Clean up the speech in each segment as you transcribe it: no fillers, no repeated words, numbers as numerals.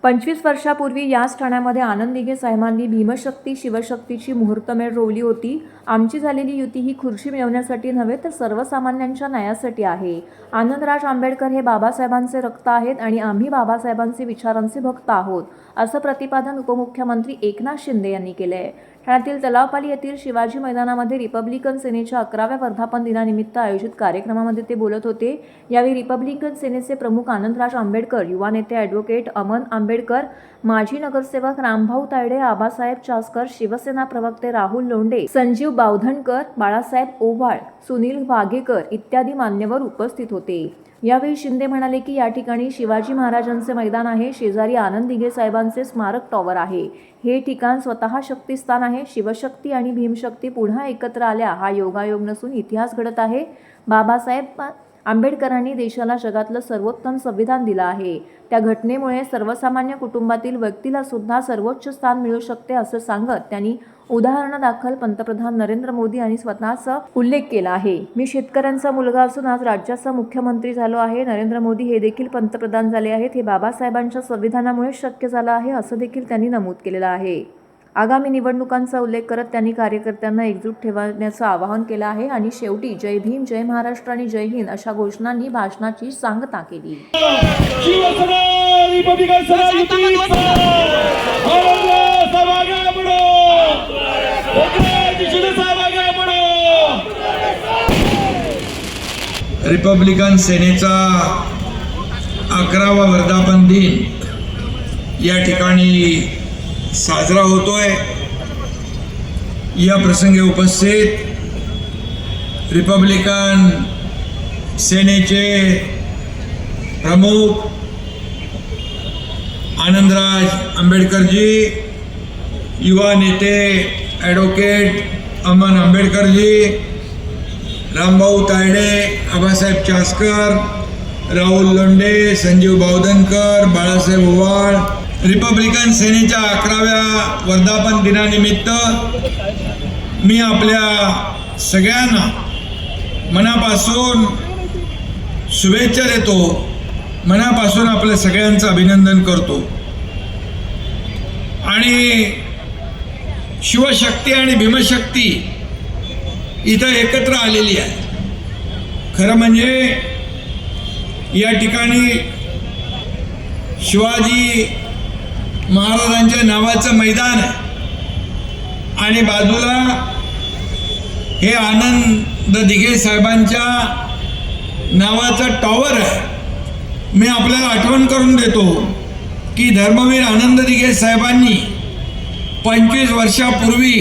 25 वर्षापूर्वी याच ठाण्यामध्ये आनंद दिघे साहेबांनी भीमशक्ती शिवशक्तीची मुहूर्तमेढ रोवली होती। आमची झालेली युती ही खुर्ची मिळवण्यासाठी नव्हे तर सर्वसामान्यांच्या न्यायासाठी आहे। आनंदराज आंबेडकर हे बाबासाहेबांचे रक्त आहेत आणि आम्ही बाबासाहेबांचे विचारांचे भक्त आहोत, असं प्रतिपादन उपमुख्यमंत्री एकनाथ शिंदे यांनी केले आहे। ठाण्यातील तलावपाली येथील शिवाजी मैदानामध्ये रिपब्लिकन सेनेच्या 11व्या वर्धापन दिनानिमित्त आयोजित कार्यक्रमामध्ये ते बोलत होते। यावेळी रिपब्लिकन सेनेचे प्रमुख आनंदराज आंबेडकर, युवा नेते ॲडव्होकेट अमन आंबेडकर, माजी नगरसेवक रामभाऊ तायडे, आबासाहेब चासकर, शिवसेना प्रवक्ते राहुल लोंढे, संजीव बावधनकर, बाळासाहेब ओव्हाळ, सुनील वाघेकर इत्यादी मान्यवर उपस्थित होते। यावेळी शिंदे म्हणाले की या ठिकाणी शिवाजी महाराजांचे मैदान आहे, शेजारी आनंद दिघे साहेबांचे स्मारक टॉवर आहे। हे ठिकाण स्वतः शक्तिस्थान आहे। शिवशक्ती आणि भीमशक्ती पुन्हा एकत्र आल्या हा योगायोग नसून इतिहास घडत आहे। बाबासाहेब आंबेडकरांनी देशाला जगातलं सर्वोत्तम संविधान दिलं आहे। त्या घटनेमुळे सर्वसामान्य कुटुंबातील व्यक्तीला सुद्धा सर्वोच्च स्थान मिळू शकते असं सांगत त्यांनी उदाहरणादाखल पंतप्रधान नरेंद्र मोदी यांनी स्वतःचा उल्लेख केला आहे। मी शेतकऱ्यांचा मुलगा असून आज राज्याचा मुख्यमंत्री झालो आहे। नरेंद्र मोदी हे देखील पंतप्रधान झाले आहेत। हे बाबासाहेबांच्या संविधानामुळे शक्य झालं आहे असं देखील त्यांनी नमूद केलेलं आहे। आगामी निवडणुकांचा उल्लेख करत त्यांनी कार्यकर्त्यांना एकजूट ठेवण्याचं आवाहन केलं आहे आणि शेवटी जय भीम, जय महाराष्ट्र आणि जय हिंद अशा घोषणांनी भाषणाची सांगता केली। रिपब्लिकन सेनेचा 11वा वर्धापन दिन या ठिकाणी साजरा होतोय। या प्रसंगी उपस्थित रिपब्लिकन सेनेचे प्रमुख आनंदराज आंबेडकरजी, युवा नेते ॲडव्होकेट अमन आंबेडकरजी, रामभाऊ तायडे, आबासाहेब चासकर, राहुल लोंढे, संजीव बावधनकर, बाळासाहेब ओव्हाळ, रिपब्लिकन सेनेच्या 11व्या वर्धापन दिनानिमित्त मी आपल्या सगळ्यांना मनापासून शुभेच्छा देतो, मनापासून आपल्या सगळ्यांचं अभिनंदन करतो। आणि शिवशक्ती आणि भीमशक्ती इथं एकत्र आलेली आहे। खरं म्हणजे या ठिकाणी शिवाजी महाराजांच्या नावाचं मैदान आहे आणि बाजूला हे आनंद दिघे साहेबांच्या नावाचं टॉवर आहे। मी आपल्याला आठवण करून देतो की धर्मवीर आनंद दिघे साहेबांनी 25 वर्षापूर्वी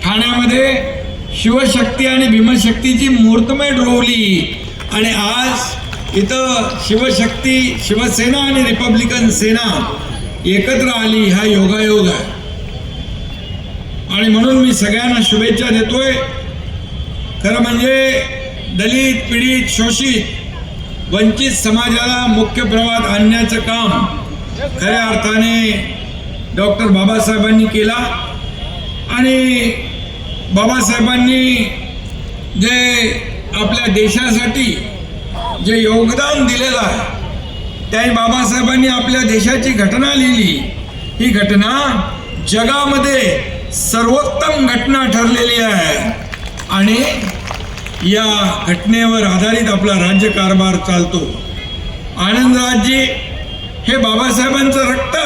ठाण्यामध्ये शिवशक्ती आणि भीमशक्तीची मुहूर्तमेढ रोवली आणि आज इथं शिवशक्ती, शिवसेना आणि रिपब्लिकन सेना एकत्र आली, हा योगायोग आहे। आणि म्हणून मी सगळ्यांना शुभेच्छा देतोय। खरं म्हणजे दलित, पीडित, शोषित, वंचित समाजाला मुख्य प्रवाहात आणण्याचं काम खऱ्या अर्थाने डॉक्टर बाबासाहेबांनी केला आणि बाबासाहेबांनी जे आपल्या देशासाठी जे योगदान दिलेलं आहे, त्याने बाबासाहेबांनी आपल्या देशाची घटना लिहिली। ही घटना जगामध्ये सर्वोत्तम घटना ठरलेली आहे आणि या घटनेवर आधारित आपला राज्यकारभार चालतो। आनंदराजजी हे बाबासाहेबांचं रक्त,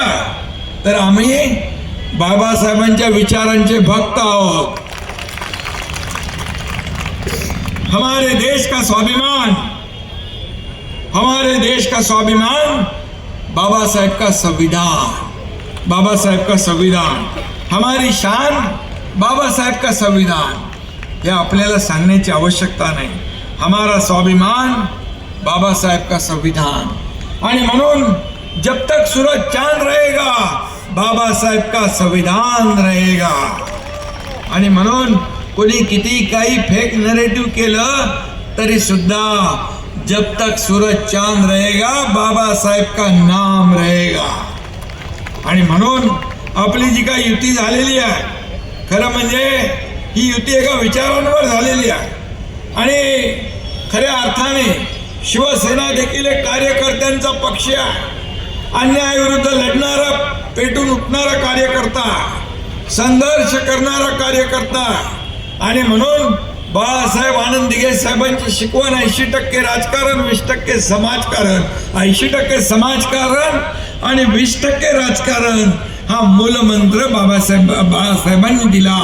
तर आम्ही बाबासाहेबांच्या विचारांचे भक्त आहोत। हमारे देश का स्वाभिमान, हमारे देश का स्वाभिमान बाबा साहेब का संविधान, बाबा साहेब का संविधान, हमारी शान बाबा साहेब का संविधान। हे आपल्याला सांगण्याची आवश्यकता नाही। हमारा स्वाभिमान बाबा साहेब का संविधान। आणि म्हणून जब तक सूरज चांद रहेगा बाबा साहेब का संविधान रहेगा। आणि म्हणून कोणी किती काही फेक नरेटिव्ह केलं तरी सुद्धा जब तक सूरज चांद रहेगा बाबा साहेब का नाम रहेगा। आणि म्हणून आपली जी काही युती झालेली आहे, खरं म्हणजे ही युती एका विचारांवर झालेली आहे आणि खऱ्या अर्थाने शिवसेना देखील एक कार्यकर्त्यांचा पक्ष आहे, अन्यायाविरुद्ध लढणारा पेटून उठणारा कार्यकर्ता, संघर्ष करणारा कार्यकर्ता. आणि म्हणून बाळासाहेब आनंद दिघे साहेबांची शिकवण 80% राजकारण, 20% समाजकारण, 80% समाजकारण आणि 20% राजकारण हा मूलमंत्र बाळासाहेबांनी दिला.